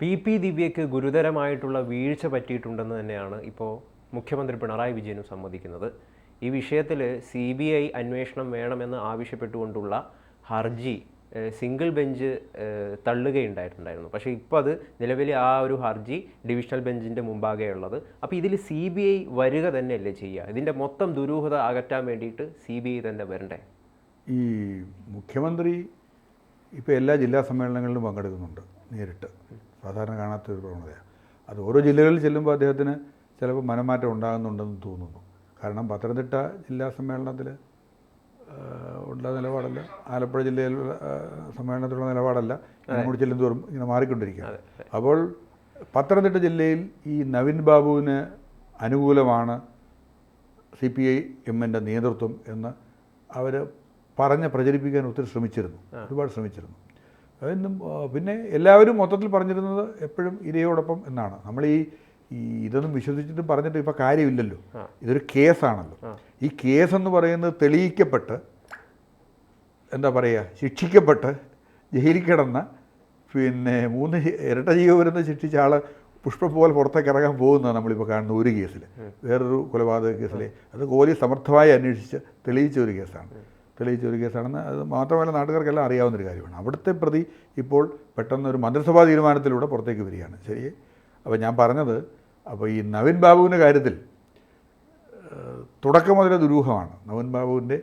P ദിവ്യയ്ക്ക് ഗുരുതരമായിട്ടുള്ള വീഴ്ച പറ്റിയിട്ടുണ്ടെന്ന് തന്നെയാണ് ഇപ്പോൾ മുഖ്യമന്ത്രി പിണറായി വിജയനും സമ്മതിക്കുന്നത്. ഈ വിഷയത്തിൽ CBI അന്വേഷണം വേണമെന്ന് ആവശ്യപ്പെട്ടുകൊണ്ടുള്ള ഹർജി സിംഗിൾ ബെഞ്ച് തള്ളുകയുണ്ടായിട്ടുണ്ടായിരുന്നു. പക്ഷേ ഇപ്പോൾ അത് നിലവിൽ ആ ഒരു ഹർജി ഡിവിഷണൽ ബെഞ്ചിൻ്റെ മുമ്പാകെയുള്ളത്. അപ്പോൾ ഇതിൽ CBI വരിക തന്നെയല്ലേ ചെയ്യുക? ഇതിൻ്റെ മൊത്തം ദുരൂഹത അകറ്റാൻ വേണ്ടിയിട്ട് CBI തന്നെ വരണ്ടേ? ഈ മുഖ്യമന്ത്രി ഇപ്പോൾ എല്ലാ ജില്ലാ സമ്മേളനങ്ങളിലും പങ്കെടുക്കുന്നുണ്ട് നേരിട്ട്. സാധാരണ കാണാത്തൊരു പ്രവണതയാണ്. അത് ഓരോ ജില്ലകളിൽ ചെല്ലുമ്പോൾ അദ്ദേഹത്തിന് ചിലപ്പോൾ മനംമാറ്റം ഉണ്ടാകുന്നുണ്ടെന്ന് തോന്നുന്നു. കാരണം പത്തനംതിട്ട ജില്ലാ സമ്മേളനത്തിൽ ഉള്ള നിലപാടല്ല, ആലപ്പുഴ ജില്ലയിലുള്ള സമ്മേളനത്തിലുള്ള നിലപാടല്ല, അങ്ങോട്ട് ചെല്ലുന്തോറും ഇങ്ങനെ മാറിക്കൊണ്ടിരിക്കുകയാണ്. അപ്പോൾ പത്തനംതിട്ട ജില്ലയിൽ ഈ നവീൻ ബാബുവിന് അനുകൂലമാണ് CPIM-ൻ്റെ നേതൃത്വം എന്ന് അവർ പ്രചരിപ്പിക്കാൻ ഒത്തിരി ശ്രമിച്ചിരുന്നു, ഒരുപാട് ശ്രമിച്ചിരുന്നു. അതൊന്നും പിന്നെ എല്ലാവരും മൊത്തത്തിൽ പറഞ്ഞിരുന്നത് എപ്പോഴും ഇരയോടൊപ്പം എന്നാണ്. നമ്മൾ ഈ ഇതൊന്നും വിശ്വസിച്ചിട്ട് പറഞ്ഞിട്ട് ഇപ്പോൾ കാര്യമില്ലല്ലോ. ഇതൊരു കേസാണല്ലോ. ഈ കേസെന്ന് പറയുന്നത് തെളിയിക്കപ്പെട്ട് എന്താ പറയുക, ശിക്ഷിക്കപ്പെട്ട് ജയിലിൽ കിടന്ന പിന്നെ 3 ഇരട്ട ജീവപര്യന്തം ശിക്ഷിച്ച ആൾ പുഷ്പം പോലെ പുറത്തേക്ക് ഇറങ്ങാൻ പോകുന്നതാണ് നമ്മളിപ്പോൾ കാണുന്ന ഒരു കേസിൽ. വേറൊരു കൊലപാതക കേസിൽ അത് പോലീസ് സമർത്ഥമായി അന്വേഷിച്ച് തെളിയിച്ച ഒരു കേസാണെന്ന് അത് മാത്രമല്ല നാട്ടുകാർക്കെല്ലാം അറിയാവുന്നൊരു കാര്യമാണ്. അവിടുത്തെ പ്രതി ഇപ്പോൾ പെട്ടെന്ന് ഒരു മന്ത്രിസഭാ തീരുമാനത്തിലൂടെ പുറത്തേക്ക് വരികയാണ്. ശരി. അപ്പോൾ ഞാൻ പറഞ്ഞത്, അപ്പോൾ ഈ നവീൻ ബാബുവിൻ്റെ കാര്യത്തിൽ തുടക്കം മുതലേ ദുരൂഹമാണ്. നവീൻ ബാബുവിൻ്റെ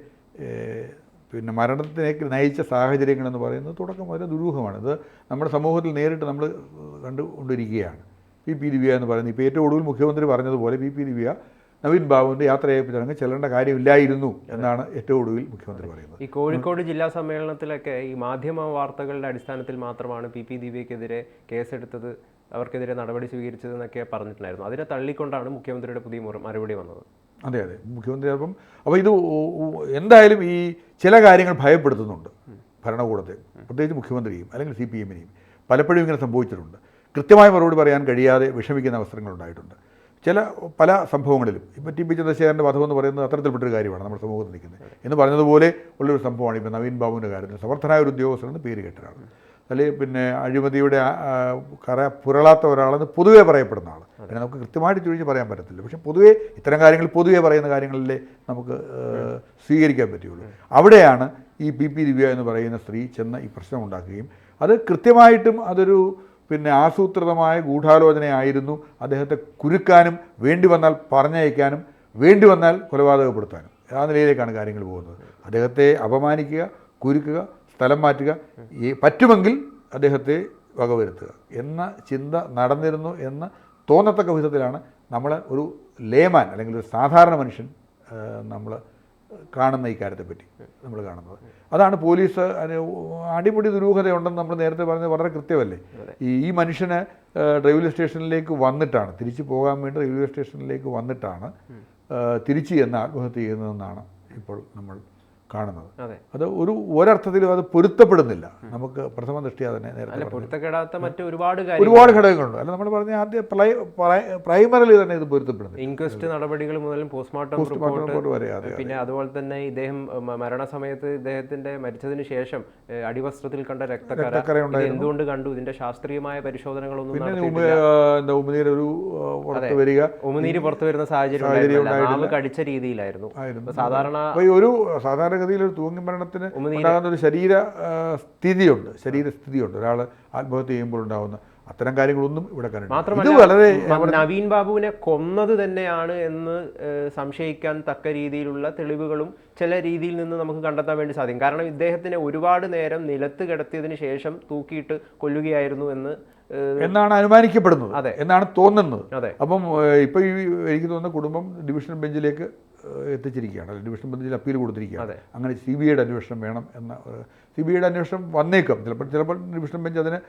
പിന്നെ മരണത്തിലേക്ക് നയിച്ച സാഹചര്യങ്ങളെന്ന് പറയുന്നത് തുടക്കം മുതലേ ദുരൂഹമാണ്. ഇത് നമ്മുടെ സമൂഹത്തിൽ നേരിട്ട് നമ്മൾ കണ്ടുകൊണ്ടിരിക്കുകയാണ്. പി ദിവ്യ എന്ന് പറയുന്നത് ഇപ്പോൾ ഏറ്റവും ഒടുവിൽ മുഖ്യമന്ത്രി പറഞ്ഞതുപോലെ പി ദിവ്യ നവീൻ ബാബുവിൻ്റെ യാത്രയയപ്പിച്ചടങ്ങ് ചെല്ലേണ്ട കാര്യമില്ലായിരുന്നു എന്നാണ് ഏറ്റവും ഒടുവിൽ മുഖ്യമന്ത്രി പറയുന്നത്. ഈ കോഴിക്കോട് ജില്ലാ സമ്മേളനത്തിലൊക്കെ ഈ മാധ്യമ വാർത്തകളുടെ അടിസ്ഥാനത്തിൽ മാത്രമാണ് പി ദിവ്യക്കെതിരെ കേസെടുത്തത്, അവർക്കെതിരെ നടപടി സ്വീകരിച്ചതെന്നൊക്കെ പറഞ്ഞിട്ടുണ്ടായിരുന്നു. അതിനെ തള്ളിക്കൊണ്ടാണ് മുഖ്യമന്ത്രിയുടെ പുതിയ മറുപടി വന്നത്. അതെ മുഖ്യമന്ത്രി അപ്പോൾ ഇത് എന്തായാലും ഈ ചില കാര്യങ്ങൾ ഭയപ്പെടുത്തുന്നുണ്ട് ഭരണകൂടത്തെ, പ്രത്യേകിച്ച് മുഖ്യമന്ത്രിയും അല്ലെങ്കിൽ CPM-നെയും. പലപ്പോഴും ഇങ്ങനെ സംഭവിച്ചിട്ടുണ്ട്. കൃത്യമായ മറുപടി പറയാൻ കഴിയാതെ വിഷമിക്കുന്ന അവസരങ്ങളുണ്ടായിട്ടുണ്ട് പല സംഭവങ്ങളിലും. ഇപ്പോൾ TP ചന്ദ്രശേഖരൻ്റെ വധം എന്ന് പറയുന്നത് അത്തരത്തിൽപ്പെട്ടൊരു കാര്യമാണ് നമ്മുടെ സമൂഹത്തിൽ നിൽക്കുന്നത്. എന്ന് പറഞ്ഞതുപോലെ ഉള്ളൊരു സംഭവമാണ് ഇപ്പോൾ നവീൻ ബാബുവിൻ്റെ കാര്യത്തിൽ. സമർത്ഥനായ ഒരു ഉദ്യോഗസ്ഥനെന്ന് പേര് കേട്ടൊരാളാണ്, അല്ലെങ്കിൽ പിന്നെ അഴിമതിയുടെ പുരളാത്ത ഒരാളെന്ന് പൊതുവേ പറയപ്പെടുന്ന ആൾ. പിന്നെ നമുക്ക് കൃത്യമായിട്ട് ചോദിച്ച് പറയാൻ പറ്റത്തില്ല. പക്ഷേ പൊതുവേ ഇത്തരം കാര്യങ്ങൾ പൊതുവേ പറയുന്ന കാര്യങ്ങളിലേ നമുക്ക് സ്വീകരിക്കാൻ പറ്റുള്ളൂ. അവിടെയാണ് ഈ പി ദിവ്യ എന്ന് പറയുന്ന സ്ത്രീ ചെന്ന് ഈ പ്രശ്നം ഉണ്ടാക്കുകയും അത് കൃത്യമായിട്ടും അതൊരു പിന്നെ ആസൂത്രിതമായ ഗൂഢാലോചനയായിരുന്നു. അദ്ദേഹത്തെ കുരുക്കാനും വേണ്ടി വന്നാൽ പറഞ്ഞയക്കാനും വേണ്ടി വന്നാൽ കൊലപാതകപ്പെടുത്താനും ആ നിലയിലേക്കാണ് കാര്യങ്ങൾ പോകുന്നത്. അദ്ദേഹത്തെ അപമാനിക്കുക, കുരുക്കുക, സ്ഥലം മാറ്റുക, പറ്റുമെങ്കിൽ അദ്ദേഹത്തെ വകവരുത്തുക എന്ന ചിന്ത നടന്നിരുന്നു എന്ന് തോന്നത്തക്ക വിധത്തിലാണ് നമ്മൾ ഒരു ലേമാൻ അല്ലെങ്കിൽ ഒരു സാധാരണ മനുഷ്യൻ നമ്മൾ കാണുന്ന ഈ കാര്യത്തെപ്പറ്റി നമ്മൾ കാണുന്നത്. അതാണ് പോലീസ് അടിമുടി ദുരൂഹതയുണ്ടെന്ന് നമ്മൾ നേരത്തെ പറഞ്ഞത് വളരെ കൃത്യമല്ലേ. ഈ മനുഷ്യന് റെയിൽവേ സ്റ്റേഷനിലേക്ക് വന്നിട്ടാണ്, തിരിച്ചു പോകാൻ വേണ്ടി റെയിൽവേ സ്റ്റേഷനിലേക്ക് വന്നിട്ടാണ് തിരിച്ച് ചെന്ന് ആത്മഹത്യ ചെയ്യുന്നതെന്നാണ് ഇപ്പോൾ നമ്മൾ കാണുന്നത്. അത് ഒരർത്ഥത്തിലും അത് പൊരുത്തപ്പെടുന്നില്ല. നമുക്ക് പ്രഥമ ദൃഷ്ടിയാ തന്നെ നേരത്തെ പൊരുത്തപ്പെടാത്ത മറ്റ് ഒരുപാട് ഘടകങ്ങളുണ്ട്. അല്ല, നമ്മൾ പറഞ്ഞ ആദ്യം പ്രൈമറിലി തന്നെ ഇത് പൊരുത്തപ്പെടുന്നത് ഇൻക്വസ്റ്റ് നടപടികൾ മുതൽ പോസ്റ്റ്മോർട്ടം റിപ്പോർട്ട് വരെ. പിന്നെ അതുപോലെ തന്നെ ഇദ്ദേഹം മരണസമയത്ത് ഇദ്ദേഹത്തിന്റെ മരിച്ചതിന് ശേഷം അടിവസ്ത്രത്തിൽ കണ്ട രക്തക്കര എന്തുകൊണ്ട് കണ്ടു, ഇതിന്റെ ശാസ്ത്രീയമായ പരിശോധനകളൊന്നും ഉമിനീര് പുറത്തു വരുന്ന സാഹചര്യം കടിച്ച രീതിയിലായിരുന്നു. സാധാരണഗതിയിൽ ഒരു തൂങ്ങി മരണത്തിന് ഉണ്ടാകുന്ന ഒരു ശരീരസ്ഥിതിയുണ്ട്. ഒരാൾ ആത്മഹത്യ ചെയ്യുമ്പോൾ ഉണ്ടാകുന്ന അത്തരം കാര്യങ്ങളൊന്നും ഇവിടെ മാത്രമല്ല നവീൻ ബാബുവിനെ കൊന്നത് തന്നെയാണ് എന്ന് സംശയിക്കാൻ തക്ക രീതിയിലുള്ള തെളിവുകളും ചില രീതിയിൽ നിന്ന് നമുക്ക് കണ്ടെത്താൻ വേണ്ടി സാധിക്കും. കാരണം ഇദ്ദേഹത്തിനെ ഒരുപാട് നേരം നിലത്ത് കിടത്തിയതിന് ശേഷം തൂക്കിയിട്ട് കൊല്ലുകയായിരുന്നു എന്നാണ് അനുമാനിക്കപ്പെടുന്നത്, എന്നാണ് തോന്നുന്നത്. അപ്പം ഇപ്പോൾ എനിക്ക് തോന്നുന്ന കുടുംബം ഡിവിഷൻ ബെഞ്ചിലേക്ക് എത്തിച്ചിരിക്കുകയാണ്, ഡിവിഷൻ ബെഞ്ചിൽ അപ്പീൽ കൊടുത്തിരിക്കുകയാണ്. അങ്ങനെ CBIയുടെ അന്വേഷണം വേണം എന്ന CBIയുടെ അന്വേഷണം വന്നേക്കാം. ചിലപ്പോൾ ഡിവിഷൻ ബെഞ്ച് അതിന്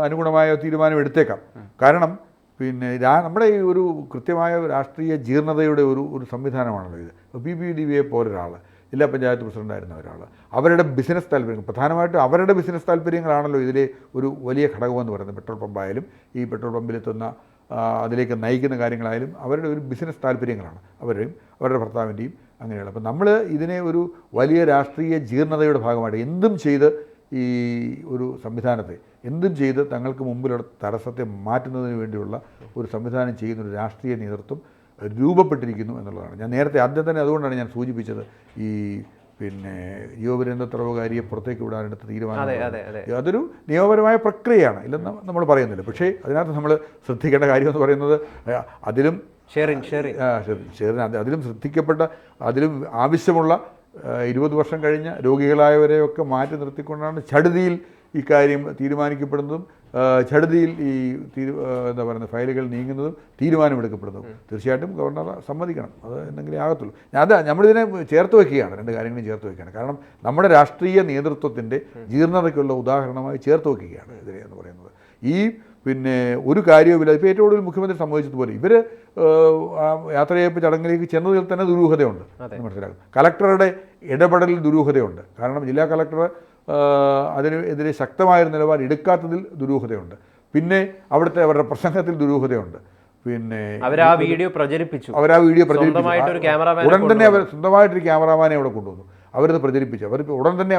അനുഗുണമായ തീരുമാനം എടുത്തേക്കാം. കാരണം പിന്നെ നമ്മുടെ ഈ ഒരു കൃത്യമായ രാഷ്ട്രീയ ജീർണതയുടെ ഒരു സംവിധാനമാണല്ലോ ഇത്. പി ദിവ്യയെ പോലൊരാൾ ജില്ലാ പഞ്ചായത്ത് പ്രസിഡൻ്റായിരുന്ന ഒരാൾ, അവരുടെ ബിസിനസ് താല്പര്യങ്ങൾ, പ്രധാനമായിട്ടും അവരുടെ ബിസിനസ് താല്പര്യങ്ങളാണല്ലോ ഇതിലെ ഒരു വലിയ ഘടകമെന്ന് പറയുന്നത്. പെട്രോൾ പമ്പായാലും ഈ പെട്രോൾ പമ്പിലെത്തുന്ന അതിലേക്ക് നയിക്കുന്ന കാര്യങ്ങളായാലും അവരുടെ ഒരു ബിസിനസ് താല്പര്യങ്ങളാണ് അവരുടെ ഭർത്താവിൻ്റെയും അങ്ങനെയുള്ള. അപ്പം നമ്മൾ ഇതിനെ ഒരു വലിയ രാഷ്ട്രീയ ജീർണതയുടെ ഭാഗമായിട്ട് എന്തും ചെയ്ത് ഈ ഒരു സംവിധാനത്തെ എന്തും ചെയ്ത് തങ്ങൾക്ക് മുമ്പിലുള്ള തടസ്സത്തെ മാറ്റുന്നതിന് വേണ്ടിയുള്ള ഒരു സംവിധാനം ചെയ്യുന്ന ഒരു രാഷ്ട്രീയ നേതൃത്വം രൂപപ്പെട്ടിരിക്കുന്നു എന്നുള്ളതാണ്. ഞാൻ നേരത്തെ ആദ്യം തന്നെ അതുകൊണ്ടാണ് ഞാൻ സൂചിപ്പിച്ചത് ഈ പിന്നെ ജീവപര്യന്ത തടവുകാരിയെ പുറത്തേക്ക് വിടാനെടുത്ത തീരുമാനം അതൊരു നിയമപരമായ പ്രക്രിയയാണ്, ഇല്ലെന്ന് നമ്മൾ പറയുന്നില്ല. പക്ഷേ അതിനകത്ത് നമ്മൾ ശ്രദ്ധിക്കേണ്ട കാര്യം എന്ന് പറയുന്നത് അതിലും അതിലും ശ്രദ്ധിക്കപ്പെട്ട അതിലും ആവശ്യമുള്ള 20 വർഷം കഴിഞ്ഞ രോഗികളായവരെയൊക്കെ മാറ്റി നിർത്തിക്കൊണ്ടാണ് ഛടുതിയിൽ ഇക്കാര്യം തീരുമാനിക്കപ്പെടുന്നതും ഛടുതിയിൽ ഈ എന്താ പറയുന്നത് ഫയലുകൾ നീങ്ങുന്നതും തീരുമാനമെടുക്കപ്പെടുന്നതും. തീർച്ചയായിട്ടും ഗവർണർ സമ്മതിക്കണം, അത് എന്തെങ്കിലും ആകത്തുള്ളൂ. നമ്മളിതിനെ ചേർത്ത് വയ്ക്കുകയാണ്, രണ്ട് കാര്യങ്ങളും ചേർത്ത് വയ്ക്കുകയാണ്. കാരണം നമ്മുടെ രാഷ്ട്രീയ നേതൃത്വത്തിൻ്റെ ജീർണതയ്ക്കുള്ള ഉദാഹരണമായി ചേർത്ത് വയ്ക്കുകയാണ് ഇതിനെ എന്ന് പറയുന്നത്. ഈ പിന്നെ ഒരു കാര്യവുമില്ല. ഇപ്പോൾ ഏറ്റവും കൂടുതൽ മുഖ്യമന്ത്രി സംഭവിച്ചതുപോലെ ഇവർ യാത്രയയപ്പ് ചടങ്ങിലേക്ക് ചെന്നതിൽ തന്നെ ദുരൂഹതയുണ്ട് എന്ന് മനസ്സിലാക്കും. കലക്ടറുടെ ഇടപെടലിൽ ദുരൂഹതയുണ്ട്. കാരണം ജില്ലാ കലക്ടർ അതിനെതിരെ ശക്തമായൊരു നിലപാട് എടുക്കാത്തതിൽ ദുരൂഹതയുണ്ട്. പിന്നെ അവരുടെ പ്രസംഗത്തിൽ ദുരൂഹതയുണ്ട്. പിന്നെ അവർ ആ വീഡിയോ പ്രചരിപ്പിച്ചു. ഉടൻ തന്നെ അവർ സ്വന്തമായിട്ടൊരു ക്യാമറാമാനെ അവിടെ കൊണ്ടുവന്നു. അവരത് പ്രചരിപ്പിച്ചു. ഉടൻ തന്നെ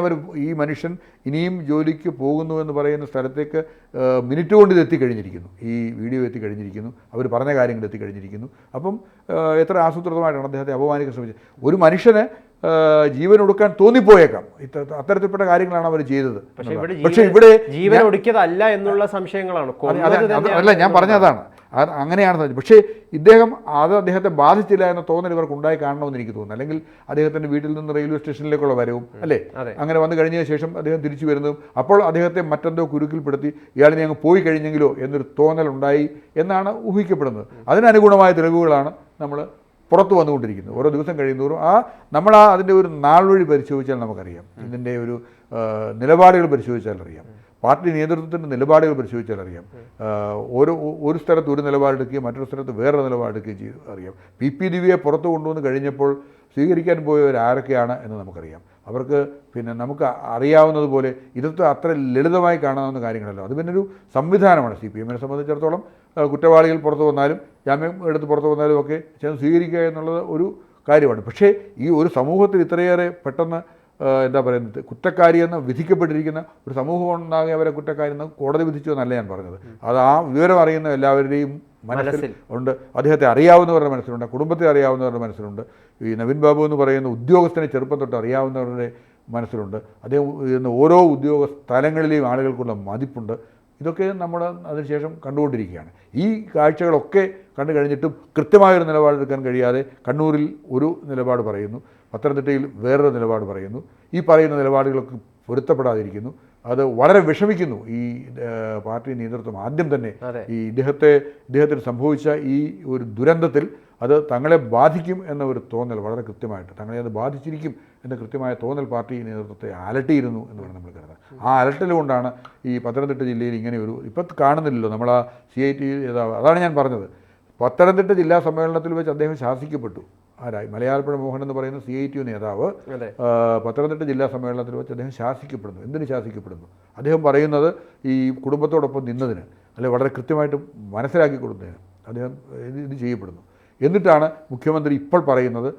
ഈ മനുഷ്യൻ ഇനിയും ജോലിക്ക് പോകുന്നു എന്ന് പറയുന്ന സ്ഥലത്തേക്ക് മിനിറ്റ് കൊണ്ട് ഇത് എത്തിക്കഴിഞ്ഞിരിക്കുന്നു. ഈ വീഡിയോ എത്തിക്കഴിഞ്ഞിരിക്കുന്നു, അവർ പറഞ്ഞ കാര്യങ്ങൾ എത്തിക്കഴിഞ്ഞിരിക്കുന്നു. അപ്പം എത്ര ആസൂത്രിതമായിട്ടാണ് അദ്ദേഹത്തെ അപമാനിക്കാൻ ശ്രമിച്ചത്. ഒരു മനുഷ്യന് ജീവൻ ഒടുക്കാൻ തോന്നിപ്പോയേക്കാം. അത്തരത്തിൽപ്പെട്ട കാര്യങ്ങളാണ് അവർ ചെയ്തത്. പക്ഷേ ഇവിടെ ജീവൻ ഒടുക്കിയതല്ല എന്നുള്ള സംശയങ്ങളാണ്. അല്ല, ഞാൻ പറഞ്ഞതാണ്, അങ്ങനെയാണ്. പക്ഷേ അദ്ദേഹത്തെ ബാധിച്ചില്ല എന്ന തോന്നൽ ഇവർക്ക് ഉണ്ടായി കാണണമെന്ന് എനിക്ക് തോന്നുന്നു. അല്ലെങ്കിൽ അദ്ദേഹത്തിൻ്റെ വീട്ടിൽ നിന്ന് റെയിൽവേ സ്റ്റേഷനിലേക്കുള്ള വരവും അല്ലേ, അങ്ങനെ വന്നു കഴിഞ്ഞ ശേഷം അദ്ദേഹം തിരിച്ചു വരുന്നതും അപ്പോൾ അദ്ദേഹത്തെ മറ്റെന്തോ കുരുക്കിൽപ്പെടുത്തി ഇയാളിനെ അങ്ങ് പോയി കഴിഞ്ഞെങ്കിലോ എന്നൊരു തോന്നൽ ഉണ്ടായി എന്നാണ് ഊഹിക്കപ്പെടുന്നത്. അതിനനുഗുണമായ തെളിവുകളാണ് നമ്മൾ പുറത്തു വന്നുകൊണ്ടിരിക്കുന്നത്. ഓരോ ദിവസം കഴിയുന്നതോറും നമ്മൾ അതിൻ്റെ ഒരു നാൾ വഴി പരിശോധിച്ചാൽ നമുക്കറിയാം. ഇതിൻ്റെ ഒരു നിലപാടുകൾ പരിശോധിച്ചാൽ അറിയാം. പാർട്ടി നേതൃത്വത്തിൻ്റെ നിലപാടുകൾ പരിശോധിച്ചാൽ അറിയാം. ഒരു സ്ഥലത്ത് ഒരു നിലപാടെടുക്കുകയും മറ്റൊരു സ്ഥലത്ത് വേറെ നിലപാടെടുക്കുകയും ചെയ്ത് അറിയാം. PP ദിവ്യയെ പുറത്തു കൊണ്ടുവന്ന് കഴിഞ്ഞപ്പോൾ സ്വീകരിക്കാൻ പോയവർ ആരൊക്കെയാണ് എന്ന് നമുക്കറിയാം. അവർക്ക് പിന്നെ നമുക്ക് അറിയാവുന്നതുപോലെ ഇതൊക്കെ അത്ര ലളിതമായി കാണാവുന്ന കാര്യങ്ങളല്ല. അത് പിന്നെ ഒരു സംവിധാനമാണ്. CPM-നെ സംബന്ധിച്ചിടത്തോളം കുറ്റവാളികൾ പുറത്തു വന്നാലും ജാമ്യം എടുത്ത് പുറത്തു വന്നാലും ഒക്കെ ചെന്ന് സ്വീകരിക്കുക എന്നുള്ളത് ഒരു കാര്യമാണ്. പക്ഷേ ഈ ഒരു സമൂഹത്തിൽ ഇത്രയേറെ പെട്ടെന്ന് എന്താ പറയുന്നത് കുറ്റക്കാരിയെന്ന് വിധിക്കപ്പെട്ടിരിക്കുന്ന ഒരു സമൂഹം ഉണ്ടാകെ അവരെ കുറ്റക്കാരിയെന്ന് കോടതി വിധിച്ചു എന്നല്ല ഞാൻ പറഞ്ഞത്. അത് ആ വിവരം അറിയുന്ന എല്ലാവരുടെയും മനസ്സിൽ ഉണ്ട്. അദ്ദേഹത്തെ അറിയാവുന്നവരുടെ മനസ്സിലുണ്ട്, കുടുംബത്തെ അറിയാവുന്നവരുടെ മനസ്സിലുണ്ട്. ഈ നവീൻ ബാബു എന്ന് പറയുന്ന ഉദ്യോഗസ്ഥനെ ചെറുപ്പം തൊട്ട് അറിയാവുന്നവരുടെ മനസ്സിലുണ്ട്. അദ്ദേഹം ഓരോ ഉദ്യോഗ സ്ഥലങ്ങളിലെയും ആളുകൾക്കുള്ള മതിപ്പുണ്ട്. ഇതൊക്കെ നമ്മൾ അതിനുശേഷം കണ്ടുകൊണ്ടിരിക്കുകയാണ്. ഈ കാഴ്ചകളൊക്കെ കണ്ടു കഴിഞ്ഞിട്ടും കൃത്യമായൊരു നിലപാടെടുക്കാൻ കഴിയാതെ കണ്ണൂരിൽ ഒരു നിലപാട് പറയുന്നു, പത്തനംതിട്ടയിൽ വേറൊരു നിലപാട് പറയുന്നു. ഈ പറയുന്ന നിലപാടുകളൊക്കെ പൊരുത്തപ്പെടാതിരിക്കുന്നു. അത് വളരെ വിഷമിക്കുന്നു ഈ പാർട്ടി നേതൃത്വം. ആദ്യം തന്നെ ഈ ഇദ്ദേഹത്തിന് സംഭവിച്ച ഈ ഒരു ദുരന്തത്തിൽ അത് തങ്ങളെ ബാധിക്കും എന്ന ഒരു തോന്നൽ വളരെ കൃത്യമായിട്ട് തങ്ങളെ അത് ബാധിച്ചിരിക്കും എന്ന കൃത്യമായ തോന്നൽ പാർട്ടി നേതൃത്വത്തെ അലട്ടിയിരുന്നു എന്ന് വേണം നമ്മൾ കരുതാൻ. ആ അലട്ടൽ കൊണ്ടാണ് ഈ പത്തനംതിട്ട ജില്ലയിൽ ഇങ്ങനെ ഒരു ഇപ്പം കാണുന്നില്ലല്ലോ നമ്മൾ ആ CIT നേതാവ്. അതാണ് ഞാൻ പറഞ്ഞത്. പത്തനംതിട്ട ജില്ലാ സമ്മേളനത്തിൽ വെച്ച് അദ്ദേഹം ശാസിക്കപ്പെട്ടു. ആരായി മലയാളപ്പുഴ മോഹൻ എന്ന് പറയുന്ന CIT നേതാവ് പത്തനംതിട്ട ജില്ലാ സമ്മേളനത്തിൽ വെച്ച് അദ്ദേഹം ശാസിക്കപ്പെടുന്നു. എന്തിന് ശാസിക്കപ്പെടുന്നു? അദ്ദേഹം പറയുന്നത് ഈ കുടുംബത്തോടൊപ്പം നിന്നതിന് അല്ലെ വളരെ കൃത്യമായിട്ട് മനസ്സിലാക്കി കൊടുത്തതിന് അദ്ദേഹം ഇത് ചെയ്യപ്പെടുന്നു. എന്നിട്ടാണ് മുഖ്യമന്ത്രി ഇപ്പോൾ പറയുന്നത്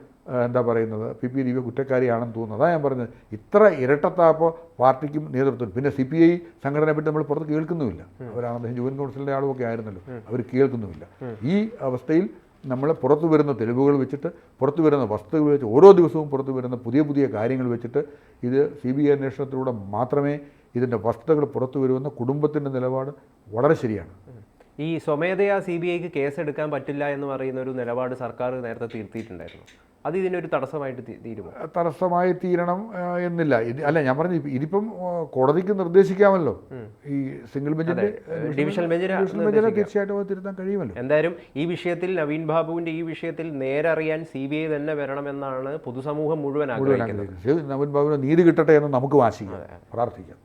എന്താ പറയുന്നത് PP ദിവ്യ കുറ്റക്കാരിയാണെന്ന് തോന്നുന്നത്. അതാണ് ഞാൻ പറഞ്ഞത്. ഇത്ര ഇരട്ടത്താപ്പ് പാർട്ടിക്കും നേതൃത്വം. പിന്നെ CPI സംഘടനയെ പറ്റി നമ്മൾ പുറത്ത് കേൾക്കുന്നുമില്ല. അവരാണ് അദ്ദേഹം ജോയിൻറ്റ് കൗൺസിലിൻ്റെ ആളുമൊക്കെ ആയിരുന്നല്ലോ, അവർ കേൾക്കുന്നുമില്ല. ഈ അവസ്ഥയിൽ നമ്മൾ പുറത്തു വരുന്ന തെളിവുകൾ വെച്ചിട്ട് പുറത്തു വരുന്ന വസ്തുതകൾ വെച്ച് ഓരോ ദിവസവും പുറത്തു വരുന്ന പുതിയ പുതിയ കാര്യങ്ങൾ വെച്ചിട്ട് ഇത് CBI അന്വേഷണത്തിലൂടെ മാത്രമേ ഇതിൻ്റെ വസ്തുതകൾ പുറത്തു വരുമെന്ന കുടുംബത്തിൻ്റെ നിലപാട് വളരെ ശരിയാണ്. ഈ സ്വമേധയാ CBIക്ക് കേസെടുക്കാൻ പറ്റില്ല എന്ന് പറയുന്ന ഒരു നിലപാട് സർക്കാർ നേരത്തെ തിരുത്തിയിട്ടുണ്ടായിരുന്നു. അത് ഇതിനൊരു തടസ്സമായിട്ട് തീരുമോ? തടസ്സമായി തീരണം എന്നില്ല. അല്ല, ഞാൻ പറഞ്ഞു ഇതിപ്പം കോടതിക്ക് നിർദ്ദേശിക്കാമല്ലോ. ഈ സിംഗിൾ ബെഞ്ചിന്റെ ഡിവിഷൻ ബെഞ്ചിന് തീർച്ചയായിട്ടും അത് തിരുത്താൻ കഴിയുമല്ലോ. എന്തായാലും ഈ വിഷയത്തിൽ നവീൻ ബാബുവിന്റെ ഈ വിഷയത്തിൽ നേരറിയാൻ CBI തന്നെ വരണമെന്നാണ് പൊതുസമൂഹം മുഴുവൻ ആഗ്രഹിക്കുന്നത്. നവീൻ ബാബുവിന് നീതി കിട്ടട്ടെ എന്ന് നമുക്ക് വാശിക്കാം, പ്രാർത്ഥിക്കാം.